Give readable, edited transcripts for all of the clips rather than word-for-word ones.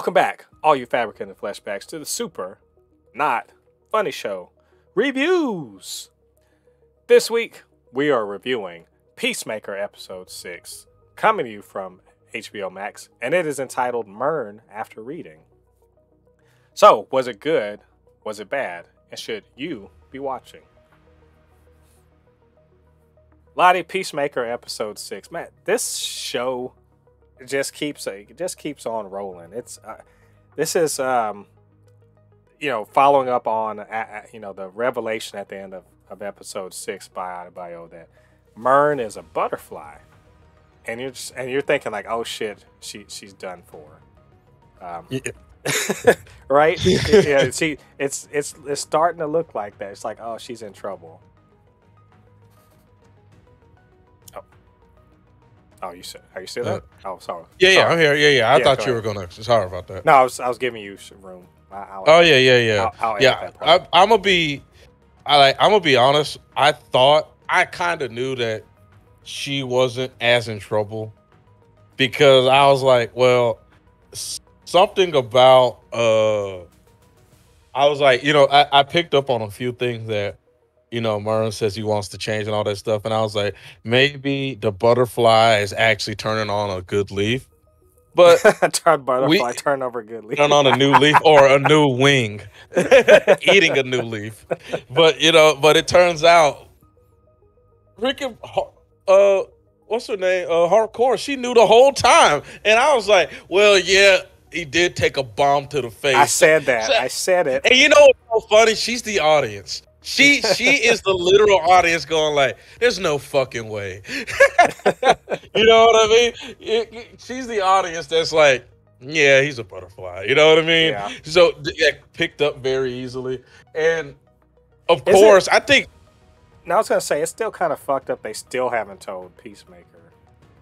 Welcome back, all you Fabricants and Fleshbags, to the super not funny show reviews. This week, we are reviewing Peacemaker episode 6, coming to you from HBO Max, and it is entitled Murn After Reading. So, was it good? Was it bad? And should you be watching? LADI Peacemaker episode 6. Man, this show just keeps on rolling. This is following up on the revelation at the end of episode 6 by that Murn is a butterfly, and you're thinking like, oh shit, she's done for. Right? Yeah, see, it's starting to look like that. It's like, oh, she's in trouble. Oh, are you still there? Oh, sorry. Yeah, I'm here. Yeah. I thought you ahead. were gonna. Sorry about that. No, I was giving you some room. Yeah. I'm gonna be honest. I kind of knew that she wasn't as in trouble because I was like, well, something about I was like, I picked up on a few things that Murn says he wants to change and all that stuff. And I was like, maybe the butterfly is actually turning on a good leaf. But turn over a good leaf. Turn on a new leaf or a new wing. Eating a new leaf. But it turns out freaking what's her name? Hardcore. She knew the whole time. And I was like, well, yeah, he did take a bomb to the face. I said that. I said it. And you know what's so funny? She's the audience. She is the literal audience going like, there's no fucking way. You know what I mean? She's the audience that's like, yeah, he's a butterfly. You know what I mean? Yeah. So picked up very easily. And of course, I think. Now I was going to say, it's still kind of fucked up. They still haven't told Peacemaker.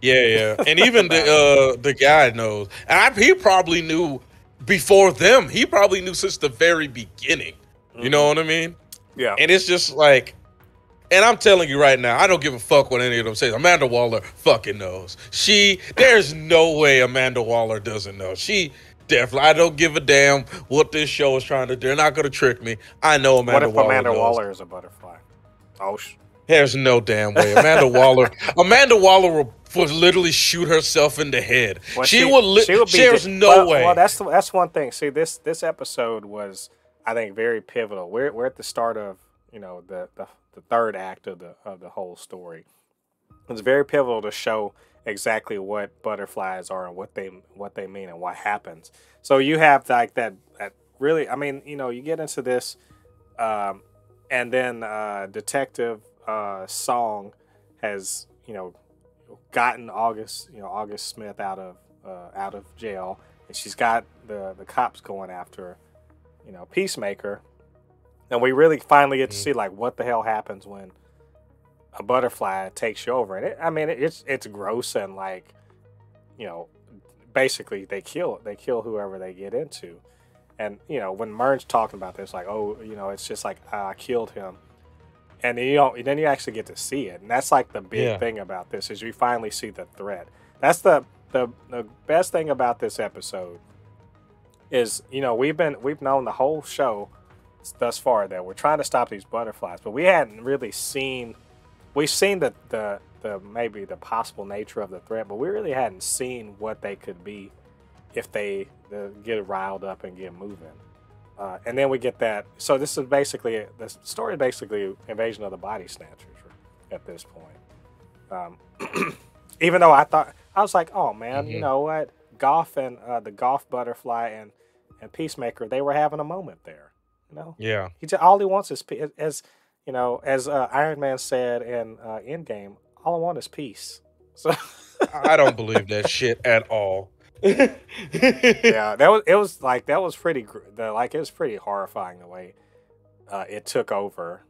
Yeah. And even the guy knows. And he probably knew before them. He probably knew since the very beginning. Mm-hmm. You know what I mean? Yeah. And it's just like, and I'm telling you right now, I don't give a fuck what any of them say. Amanda Waller fucking knows. There's no way Amanda Waller doesn't know. She definitely, I don't give a damn what this show is trying to do. They're not going to trick me. I know Amanda Waller Amanda knows. Waller is a butterfly? Oh, there's no damn way. Amanda Waller would literally shoot herself in the head. Well, there's no way. Well, that's one thing. See, this episode was, I think, very pivotal. We're at the start of the third act of the whole story. It's very pivotal to show exactly what butterflies are and what they mean and what happens. So you have like that really, I mean, you get into this, and then Detective Song has gotten August Smith out of jail, and she's got the cops going after Peacemaker, and we really finally get to see like what the hell happens when a butterfly takes you over. And it's gross, and like basically they kill whoever they get into. And when Murn's talking about this, like, oh, it's just like, I killed him, and then you actually get to see it, and that's like the big thing about this is you finally see the threat. That's the best thing about this episode. Is we've known the whole show thus far that we're trying to stop these butterflies, but we hadn't really seen. We've seen the maybe the possible nature of the threat, but we really hadn't seen what they could be if they get riled up and get moving. And then we get that. So this is basically the story. Is basically Invasion of the Body Snatchers at this point. Even though I was like, oh man, you know what? Goff and the Goff butterfly and Peacemaker, they were having a moment there. Yeah. All he wants is, as Iron Man said in Endgame, all I want is peace. So I don't believe that shit at all. Yeah, it was pretty horrifying the way it took over.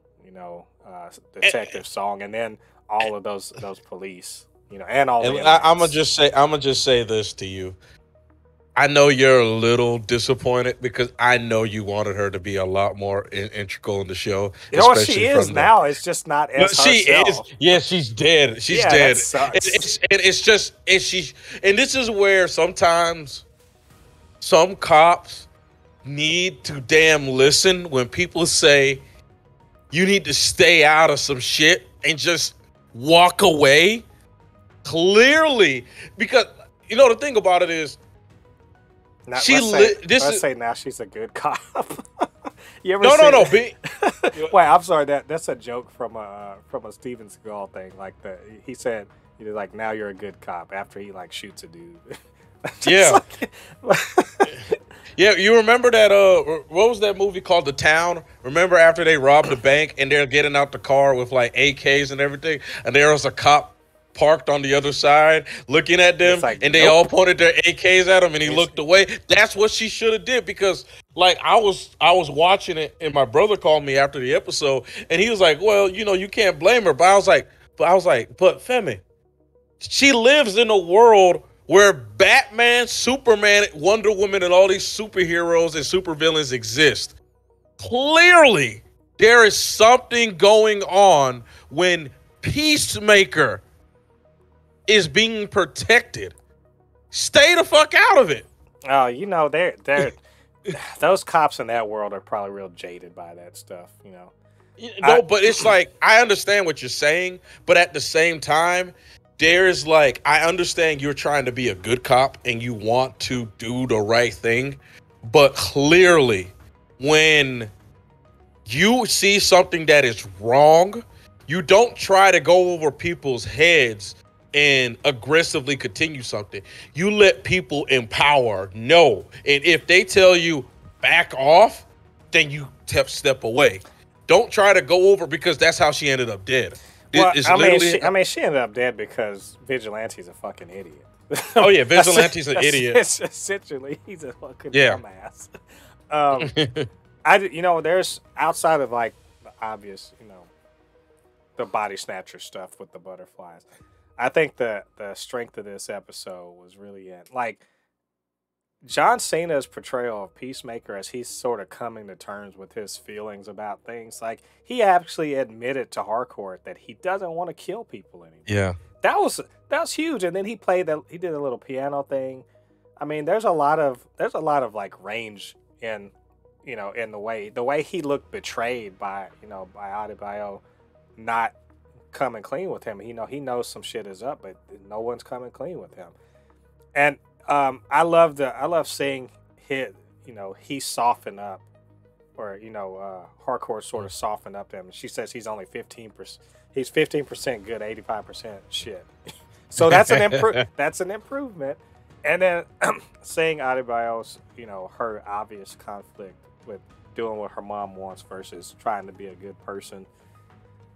Detective Song, and then all of those police. And all. And I'm gonna just say this to you. I know you're a little disappointed because I know you wanted her to be a lot more integral in the show. You know what she is now? It's just not as she herself. is. Yeah, she's dead. She's dead. This is where sometimes some cops need to damn listen when people say you need to stay out of some shit and just walk away. Clearly, because the thing about it is, let's say now she's a good cop. You ever no. Wait, I'm sorry. That's a joke from a Steven Seagal thing. Like he said, like, now you're a good cop after he like shoots a dude. Yeah. Yeah, you remember that what was that movie called, The Town? Remember after they robbed the bank and they're getting out the car with like AKs and everything, and there was a cop parked on the other side looking at them, like, and they all pointed their AKs at him and he looked away. That's what she should have did, because like I was watching it and my brother called me after the episode and he was like, well, you can't blame her. But I was like, but Femi, she lives in a world where Batman, Superman, Wonder Woman, and all these superheroes and supervillains exist. Clearly, there is something going on when Peacemaker is being protected. Stay the fuck out of it. Oh, they're those cops in that world are probably real jaded by that stuff, No, but it's like, I understand what you're saying, but at the same time, there's like, I understand you're trying to be a good cop and you want to do the right thing, but clearly when you see something that is wrong, you don't try to go over people's heads and aggressively continue something. You let people in power know. And if they tell you back off, then you step away. Don't try to go over, because that's how she ended up dead. Well, she ended up dead because Vigilante's a fucking idiot. Oh yeah, Vigilante's an idiot. Essentially, he's a fucking dumbass. There's outside of like the obvious, the body snatcher stuff with the butterflies. I think the strength of this episode was really in like John Cena's portrayal of Peacemaker as he's sort of coming to terms with his feelings about things. Like, he actually admitted to Harcourt that he doesn't want to kill people anymore. Yeah. That was huge. And then he did a little piano thing. I mean, there's a lot of like range in, in the way he looked betrayed by Adebayo not coming clean with him. He knows some shit is up, but no one's coming clean with him. And I love seeing he soften up, or Harcourt sort of soften up to him. She says he's only 15%. He's 15% good, 85% shit. So that's an improvement. And then seeing Adebayo's her obvious conflict with doing what her mom wants versus trying to be a good person.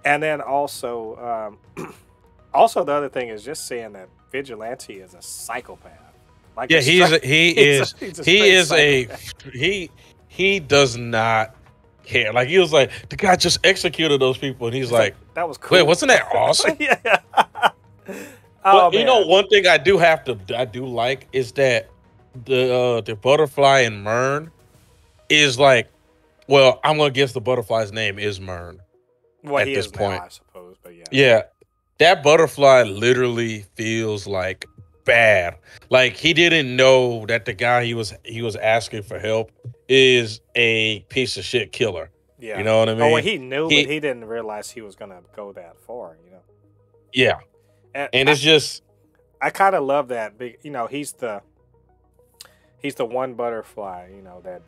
And then also the other thing is just seeing that Vigilante is a psychopath. Like, yeah, he does not care. Like, he was like, the guy just executed those people, and he's like, that was cool. Wait, wasn't that awesome? Yeah. But one thing I do like is that the butterfly in Murn is like, well, I'm gonna guess the butterfly's name is Murn. Well, at he this is point, now, I suppose, but yeah. Yeah, that butterfly literally feels like bad. Like, he didn't know that the guy he was asking for help is a piece of shit killer. Yeah. You know what I mean? Oh, well, he knew, but he didn't realize he was gonna go that far. Yeah. And it's just, I kind of love that. He's the one butterfly,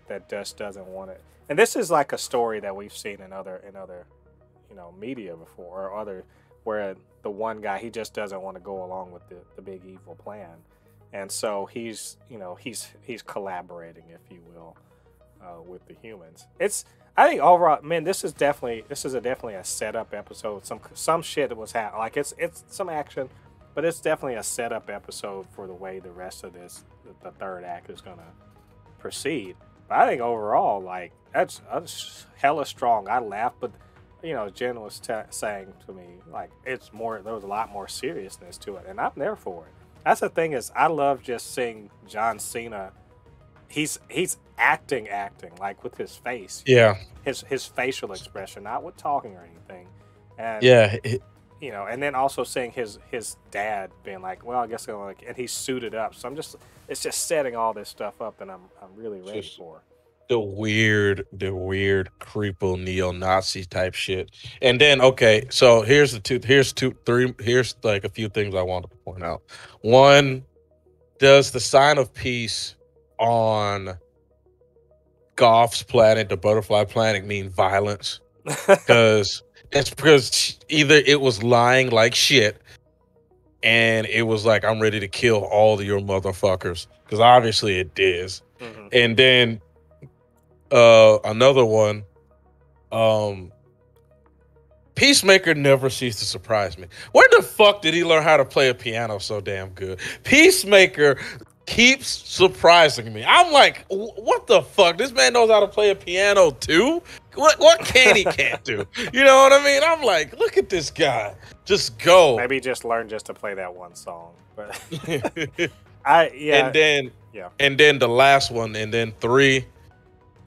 that just doesn't want it. And this is like a story that we've seen in other media before, or other, where the one guy, he just doesn't want to go along with the big evil plan, and so he's collaborating, if you will, with the humans. I think overall, man, this is definitely a setup episode. Some shit was happening, like it's some action, but it's definitely a setup episode for the way the rest of the third act is gonna proceed. But I think overall, like, that's hella strong. I laughed, but Jen was saying to me, like, there was a lot more seriousness to it, and I'm there for it. That's the thing, is I love just seeing John Cena. He's acting like with his face. Yeah. His facial expression, not with talking or anything. And yeah. you know, and then also seeing his dad being like, well, I guess they're like, and he's suited up. So it's just setting all this stuff up, and I'm really ready Just for. the weird creepo neo-Nazi type shit. And then okay, so here's like a few things I want to point out. One, does the sign of peace on Goff's planet, the butterfly planet, mean violence? Because it's because either it was lying like shit and it was like, I'm ready to kill all of your motherfuckers, because obviously it is. Mm-hmm. And then another one, Peacemaker never ceased to surprise me. Where the fuck did he learn how to play a piano so damn good? Peacemaker keeps surprising me. I'm like, what the fuck? This man knows how to play a piano too? What can't do? You know what I mean? I'm like, look at this guy. Just go. Maybe just learn just to play that one song. But And then the last one, and then 3.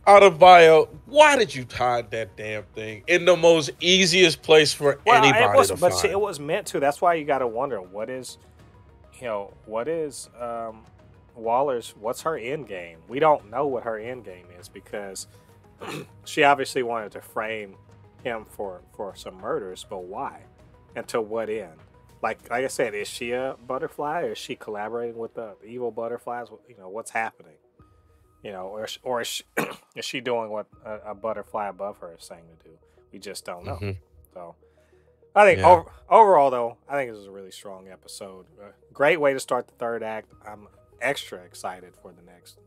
Out of bio, why did you hide that damn thing in the most easiest place for anybody to find? But see, it was meant to. That's why you got to wonder what is Waller's. What's her end game? We don't know what her end game is, because she obviously wanted to frame him for some murders, but why? And to what end? Like I said, is she a butterfly? Or is she collaborating with the evil butterflies? You know, what's happening? You know, or is she doing what a butterfly above her is saying to do? We just don't know. Mm-hmm. So, I think overall, though, I think this is a really strong episode. Great way to start the third act. I'm extra excited for the next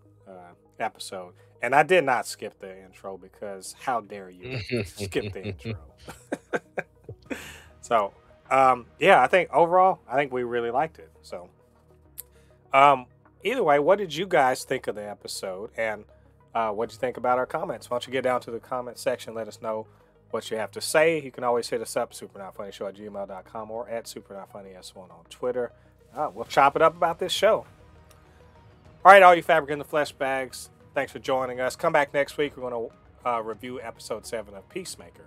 episode. And I did not skip the intro, because how dare you skip the intro? So, I think overall, we really liked it. So, either way, what did you guys think of the episode, and what did you think about our comments? Why don't you get down to the comment section, let us know what you have to say. You can always hit us up, supernotfunnyshow@gmail.com, or at supernotfunnys1 on Twitter. We'll chop it up about this show. All right, all you Fabricans and Fleshbags, thanks for joining us. Come back next week. We're going to review episode 7 of Peacemaker.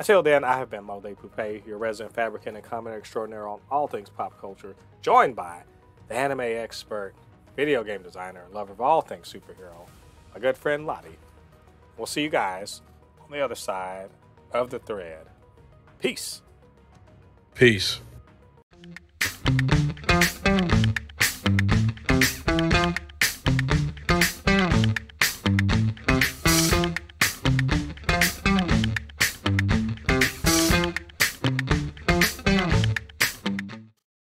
Until then, I have been Mo De Poupe, your resident fabricant and commenter extraordinaire on all things pop culture, joined by the anime expert, video game designer, lover of all things superhero, my good friend LADI. We'll see you guys on the other side of the thread. Peace. Peace.